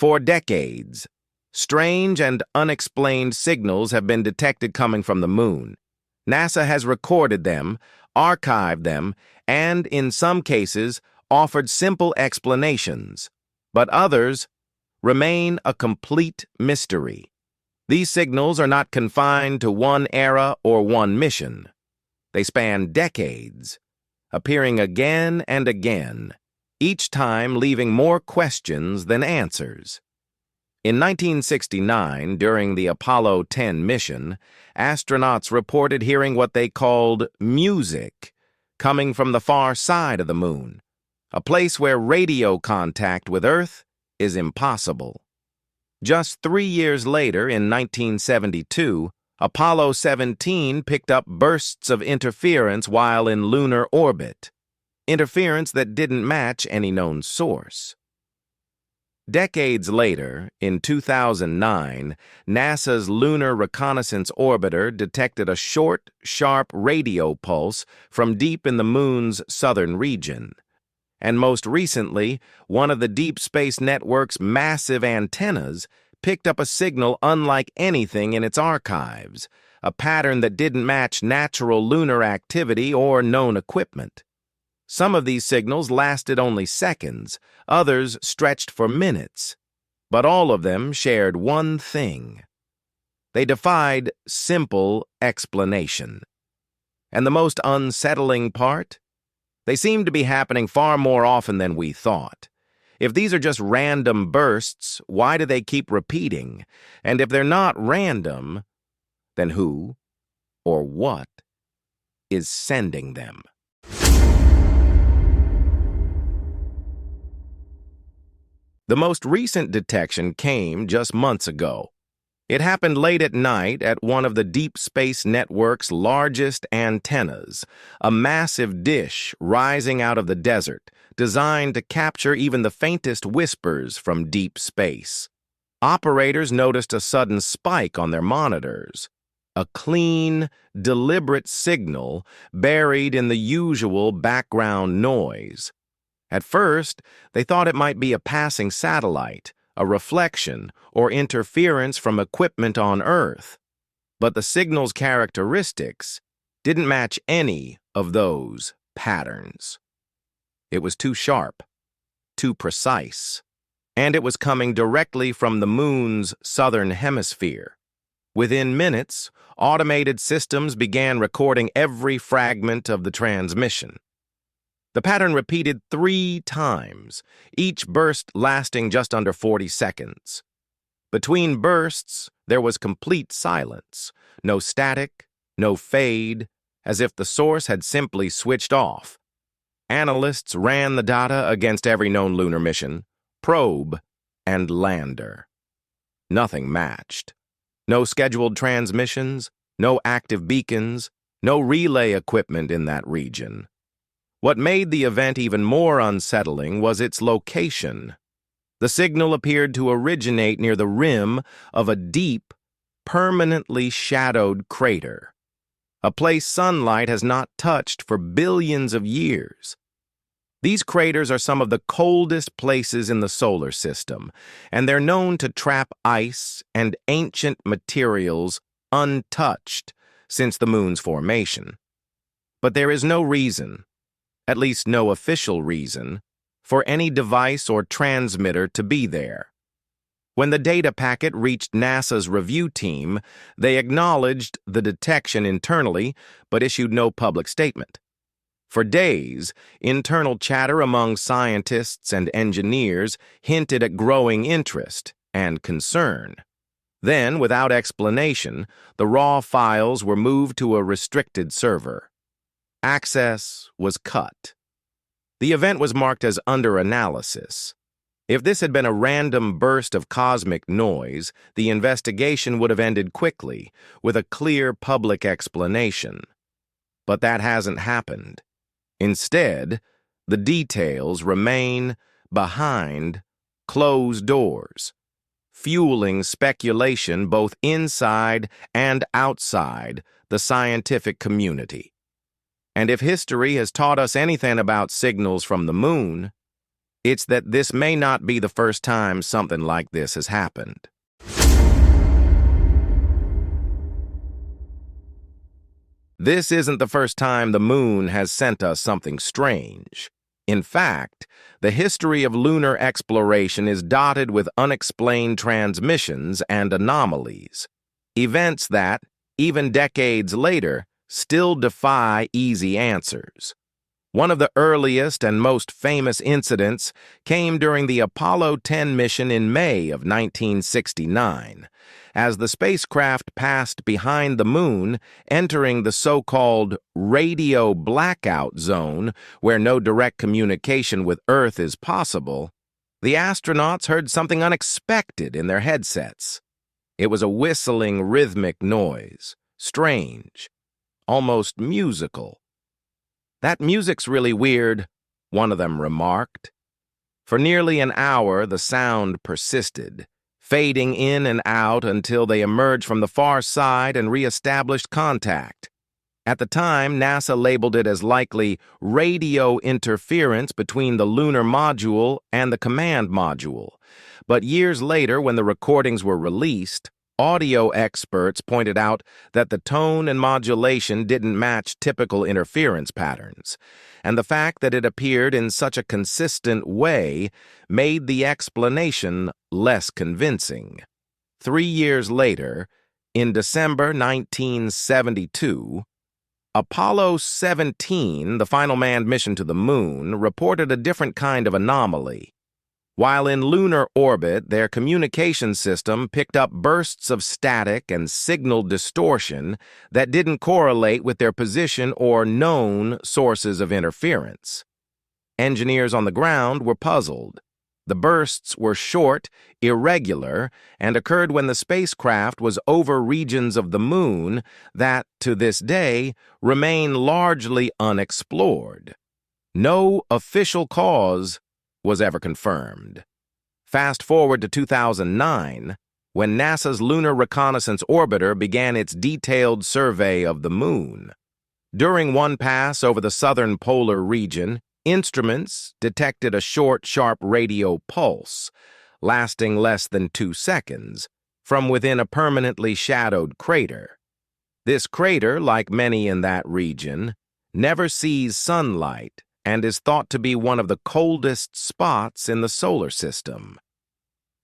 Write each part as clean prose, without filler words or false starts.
For decades, strange and unexplained signals have been detected coming from the moon. NASA has recorded them, archived them, and, in some cases, offered simple explanations. But others remain a complete mystery. These signals are not confined to one era or one mission. They span decades, appearing again and again, each time leaving more questions than answers. In 1969, during the Apollo 10 mission, astronauts reported hearing what they called music coming from the far side of the moon, a place where radio contact with Earth is impossible. Just 3 years later, in 1972, Apollo 17 picked up bursts of interference while in lunar orbit, interference that didn't match any known source. Decades later, in 2009, NASA's Lunar Reconnaissance orbiter detected a short, sharp radio pulse from deep in the moon's southern region. And most recently, one of the Deep Space Network's massive antennas picked up a signal unlike anything in its archives, a pattern that didn't match natural lunar activity or known equipment. Some of these signals lasted only seconds, others stretched for minutes, but all of them shared one thing. They defied simple explanation. And the most unsettling part? They seem to be happening far more often than we thought. If these are just random bursts, why do they keep repeating? And if they're not random, then who or what is sending them? The most recent detection came just months ago. It happened late at night at one of the Deep Space Network's largest antennas, a massive dish rising out of the desert, designed to capture even the faintest whispers from deep space. Operators noticed a sudden spike on their monitors, a clean, deliberate signal buried in the usual background noise. At first, they thought it might be a passing satellite, a reflection, or interference from equipment on Earth. But the signal's characteristics didn't match any of those patterns. It was too sharp, too precise, and it was coming directly from the moon's southern hemisphere. Within minutes, automated systems began recording every fragment of the transmission. The pattern repeated 3 times, each burst lasting just under 40 seconds. Between bursts, there was complete silence, no static, no fade, as if the source had simply switched off. Analysts ran the data against every known lunar mission, probe, and lander. Nothing matched. No scheduled transmissions, no active beacons, no relay equipment in that region. What made the event even more unsettling was its location. The signal appeared to originate near the rim of a deep, permanently shadowed crater, a place sunlight has not touched for billions of years. These craters are some of the coldest places in the solar system, and they're known to trap ice and ancient materials untouched since the moon's formation. But there is no reason, at least no official reason, for any device or transmitter to be there. When the data packet reached NASA's review team, they acknowledged the detection internally, but issued no public statement. For days, internal chatter among scientists and engineers hinted at growing interest and concern. Then, without explanation, the raw files were moved to a restricted server. Access was cut. The event was marked as under analysis. If this had been a random burst of cosmic noise, the investigation would have ended quickly, with a clear public explanation. But that hasn't happened. Instead, the details remain behind closed doors, fueling speculation both inside and outside the scientific community. And if history has taught us anything about signals from the moon, It's that this may not be the first time something like this has happened. This isn't the first time the moon has sent us something strange. In fact, the history of lunar exploration is dotted with unexplained transmissions and anomalies, events that, even decades later, still defy easy answers. One of the earliest and most famous incidents came during the Apollo 10 mission in May of 1969, as the spacecraft passed behind the moon, entering the so-called radio blackout zone where no direct communication with Earth is possible. The astronauts heard something unexpected in their headsets. It was a whistling rhythmic noise, strange, almost musical. "That music's really weird," one of them remarked. For nearly an hour, the sound persisted, fading in and out until they emerged from the far side and re-established contact. At the time, NASA labeled it as likely radio interference between the lunar module and the command module. But years later, when the recordings were released, audio experts pointed out that the tone and modulation didn't match typical interference patterns, and the fact that it appeared in such a consistent way made the explanation less convincing. 3 years later, in December 1972, Apollo 17, the final manned mission to the moon, reported a different kind of anomaly. While in lunar orbit, their communication system picked up bursts of static and signal distortion that didn't correlate with their position or known sources of interference. Engineers on the ground were puzzled. The bursts were short, irregular, and occurred when the spacecraft was over regions of the moon that, to this day, remain largely unexplored. No official cause was ever confirmed. Fast forward to 2009, when NASA's Lunar Reconnaissance orbiter began its detailed survey of the moon. During one pass over the southern polar region, instruments detected a short, sharp radio pulse, lasting less than 2 seconds, from within a permanently shadowed crater. This crater, like many in that region, never sees sunlight and is thought to be one of the coldest spots in the solar system.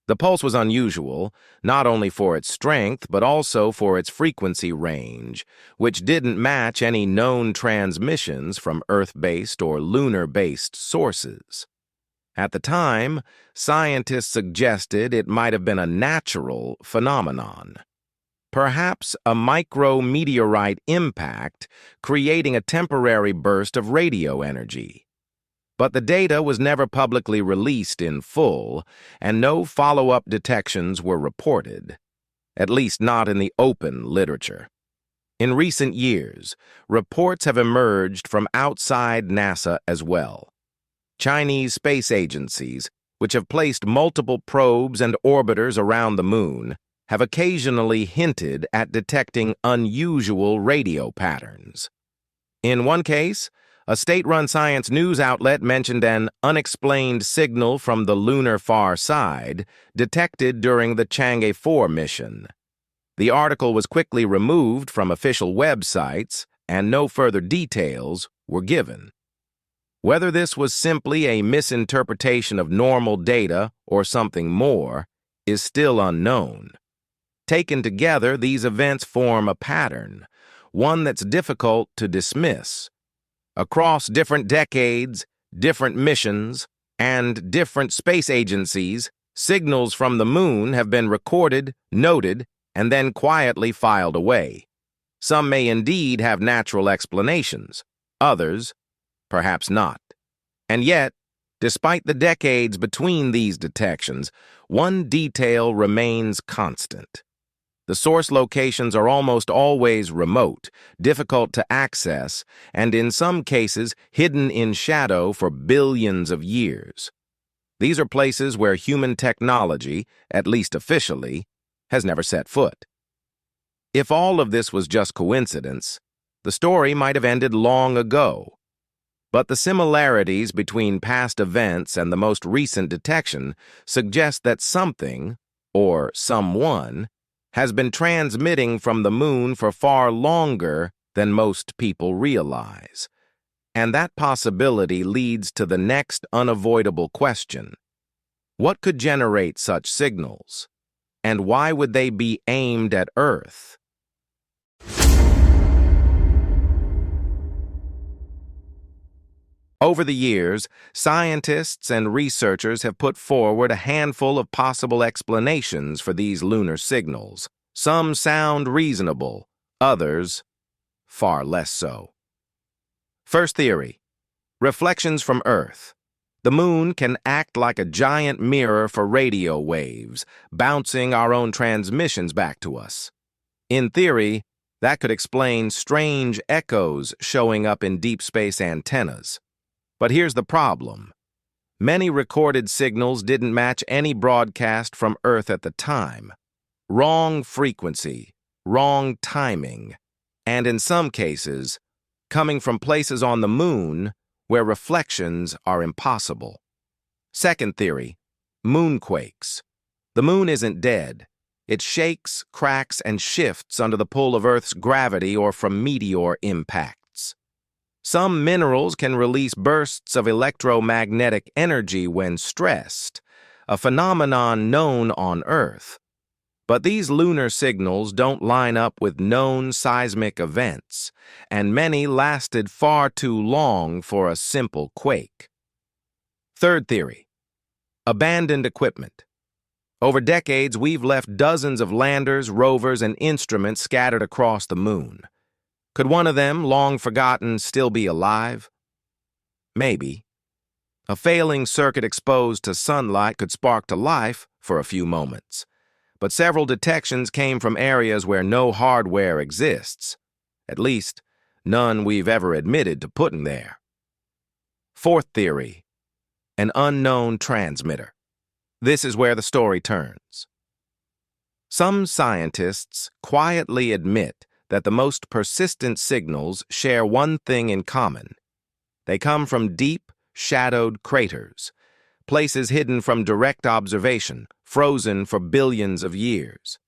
The pulse was unusual, not only for its strength, but also for its frequency range, which didn't match any known transmissions from Earth-based or lunar-based sources. At the time, scientists suggested it might have been a natural phenomenon. Perhaps a micrometeorite impact creating a temporary burst of radio energy. But the data was never publicly released in full, and no follow-up detections were reported, at least not in the open literature. In recent years, reports have emerged from outside NASA as well. Chinese space agencies, which have placed multiple probes and orbiters around the moon, have occasionally hinted at detecting unusual radio patterns. In one case, a state-run science news outlet mentioned an unexplained signal from the lunar far side detected during the Chang'e 4 mission. The article was quickly removed from official websites, and no further details were given. Whether this was simply a misinterpretation of normal data or something more is still unknown. Taken together, these events form a pattern, one that's difficult to dismiss. Across different decades, different missions, and different space agencies, signals from the moon have been recorded, noted, and then quietly filed away. Some may indeed have natural explanations, others, perhaps not. And yet, despite the decades between these detections, one detail remains constant. The source locations are almost always remote, difficult to access, and in some cases hidden in shadow for billions of years. These are places where human technology, at least officially, has never set foot. If all of this was just coincidence, the story might have ended long ago. But the similarities between past events and the most recent detection suggest that something, or someone, has been transmitting from the moon for far longer than most people realize. And that possibility leads to the next unavoidable question. What could generate such signals? And why would they be aimed at Earth? Over the years, scientists and researchers have put forward a handful of possible explanations for these lunar signals. Some sound reasonable, others far less so. First theory: reflections from Earth. The moon can act like a giant mirror for radio waves, bouncing our own transmissions back to us. In theory, that could explain strange echoes showing up in deep space antennas. But here's the problem. Many recorded signals didn't match any broadcast from Earth at the time. Wrong frequency, wrong timing, and in some cases, coming from places on the moon where reflections are impossible. Second theory: moonquakes. The moon isn't dead. It shakes, cracks, and shifts under the pull of Earth's gravity or from meteor impacts. Some minerals can release bursts of electromagnetic energy when stressed, a phenomenon known on Earth. But these lunar signals don't line up with known seismic events, and many lasted far too long for a simple quake. Third theory: abandoned equipment. Over decades, we've left dozens of landers, rovers, and instruments scattered across the moon. Could one of them, long forgotten, still be alive? Maybe. A failing circuit exposed to sunlight could spark to life for a few moments. But several detections came from areas where no hardware exists. At least, none we've ever admitted to putting there. Fourth theory: an unknown transmitter. This is where the story turns. Some scientists quietly admit that the most persistent signals share one thing in common. They come from deep, shadowed craters, places hidden from direct observation, frozen for billions of years.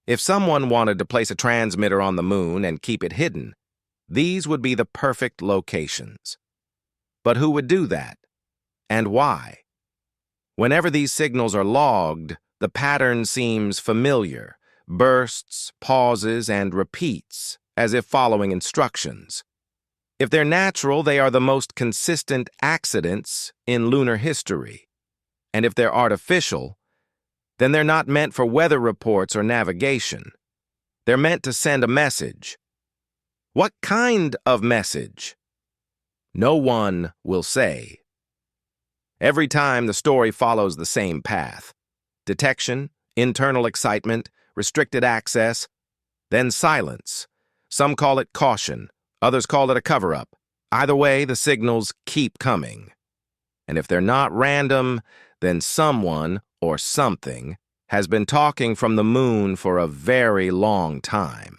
If someone wanted to place a transmitter on the moon and keep it hidden, these would be the perfect locations. But who would do that? And why? Whenever these signals are logged, the pattern seems familiar: bursts, pauses, and repeats, as if following instructions. If they're natural, they are the most consistent accidents in lunar history. And if they're artificial, then they're not meant for weather reports or navigation. They're meant to send a message. What kind of message? No one will say. Every time the story follows the same path: detection, internal excitement, restricted access, then silence. Some call it caution, others call it a cover-up. Either way, the signals keep coming. And if they're not random, then someone or something has been talking from the moon for a very long time.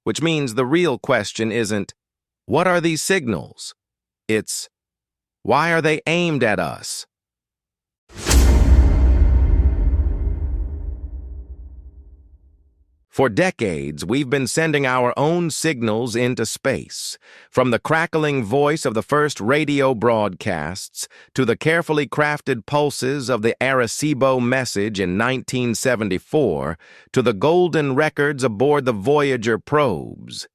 Which means the real question isn't, what are these signals? It's, why are they aimed at us? For decades, we've been sending our own signals into space, from the crackling voice of the first radio broadcasts to the carefully crafted pulses of the Arecibo message in 1974 to the golden records aboard the Voyager probes.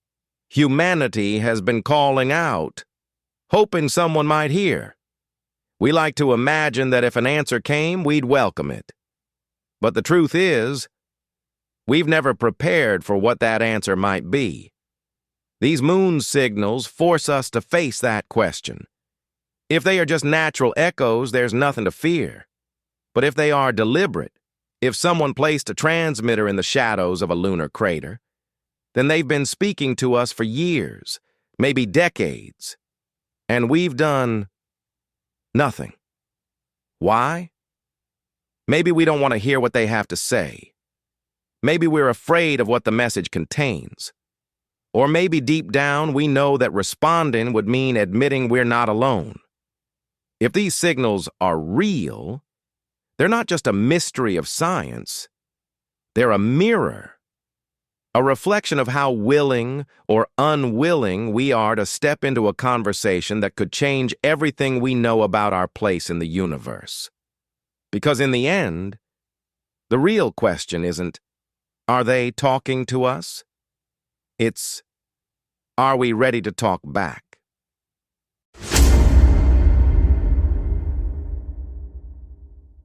Humanity has been calling out, hoping someone might hear. We like to imagine that if an answer came, we'd welcome it. But the truth is, we've never prepared for what that answer might be. These moon signals force us to face that question. If they are just natural echoes, there's nothing to fear. But if they are deliberate, if someone placed a transmitter in the shadows of a lunar crater, then they've been speaking to us for years, maybe decades, and we've done nothing. Why? Maybe we don't want to hear what they have to say. Maybe we're afraid of what the message contains. Or maybe deep down we know that responding would mean admitting we're not alone. If these signals are real, they're not just a mystery of science. They're a mirror, a reflection of how willing or unwilling we are to step into a conversation that could change everything we know about our place in the universe. Because in the end, the real question isn't, are they talking to us? It's, are we ready to talk back?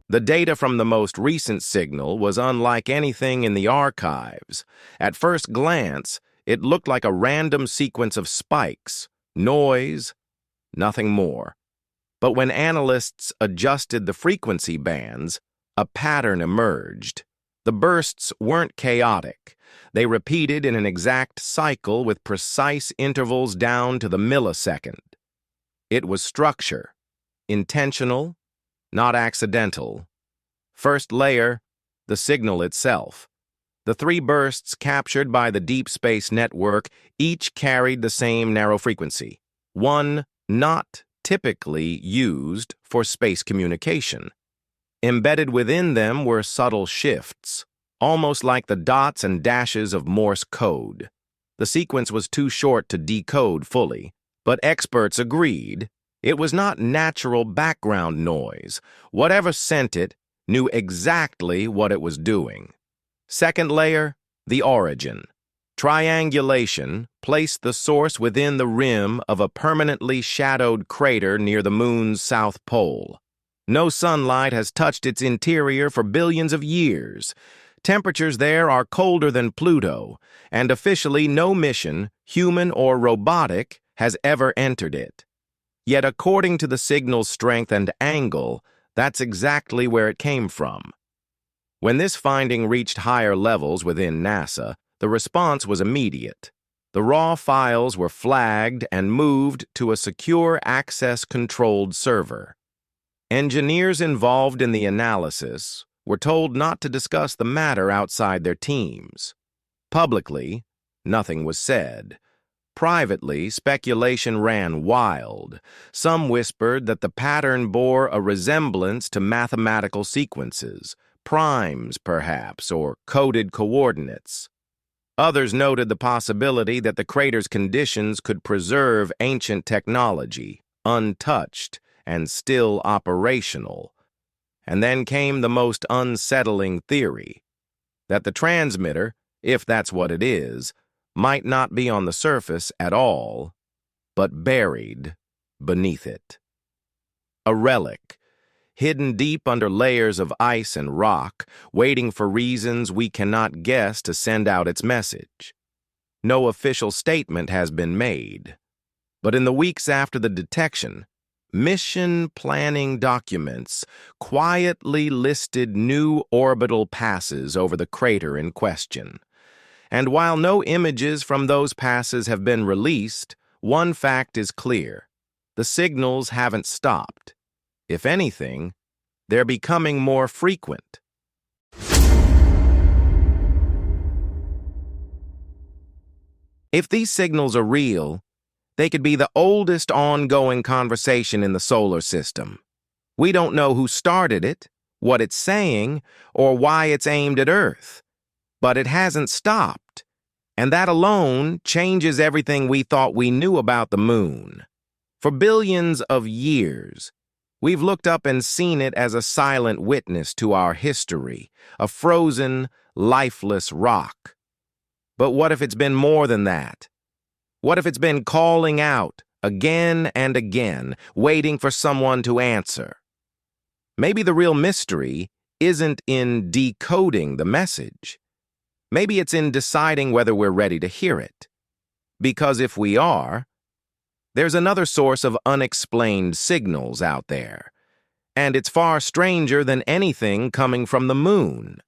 The data from the most recent signal was unlike anything in the archives. At first glance, it looked like a random sequence of spikes, noise, nothing more. But when analysts adjusted the frequency bands, a pattern emerged. The bursts weren't chaotic. They repeated in an exact cycle with precise intervals down to the millisecond. It was structure, intentional, not accidental. First layer, the signal itself. The three bursts captured by the Deep Space Network each carried the same narrow frequency, one not typically used for space communication. Embedded within them were subtle shifts, almost like the dots and dashes of Morse code. The sequence was too short to decode fully, but experts agreed it was not natural background noise. Whatever sent it knew exactly what it was doing. Second layer, the origin. Triangulation placed the source within the rim of a permanently shadowed crater near the moon's south pole. No sunlight has touched its interior for billions of years. Temperatures there are colder than Pluto, and officially no mission, human or robotic, has ever entered it. Yet according to the signal's strength and angle, that's exactly where it came from. When this finding reached higher levels within NASA, the response was immediate. The raw files were flagged and moved to a secure access-controlled server. Engineers involved in the analysis were told not to discuss the matter outside their teams. Publicly, nothing was said. Privately, speculation ran wild. Some whispered that the pattern bore a resemblance to mathematical sequences, primes perhaps, or coded coordinates. Others noted the possibility that the crater's conditions could preserve ancient technology, untouched and still operational. And then came the most unsettling theory, that the transmitter, if that's what it is, might not be on the surface at all, but buried beneath it. A relic, hidden deep under layers of ice and rock, waiting for reasons we cannot guess to send out its message. No official statement has been made, but in the weeks after the detection, mission planning documents quietly listed new orbital passes over the crater in question. And while no images from those passes have been released, one fact is clear. The signals haven't stopped. If anything, they're becoming more frequent. If these signals are real, they could be the oldest ongoing conversation in the solar system. We don't know who started it, what it's saying, or why it's aimed at Earth. But it hasn't stopped, and that alone changes everything we thought we knew about the moon. For billions of years, we've looked up and seen it as a silent witness to our history, a frozen, lifeless rock. But what if it's been more than that? What if it's been calling out again and again, waiting for someone to answer? Maybe the real mystery isn't in decoding the message. Maybe it's in deciding whether we're ready to hear it. Because if we are, there's another source of unexplained signals out there, and it's far stranger than anything coming from the moon.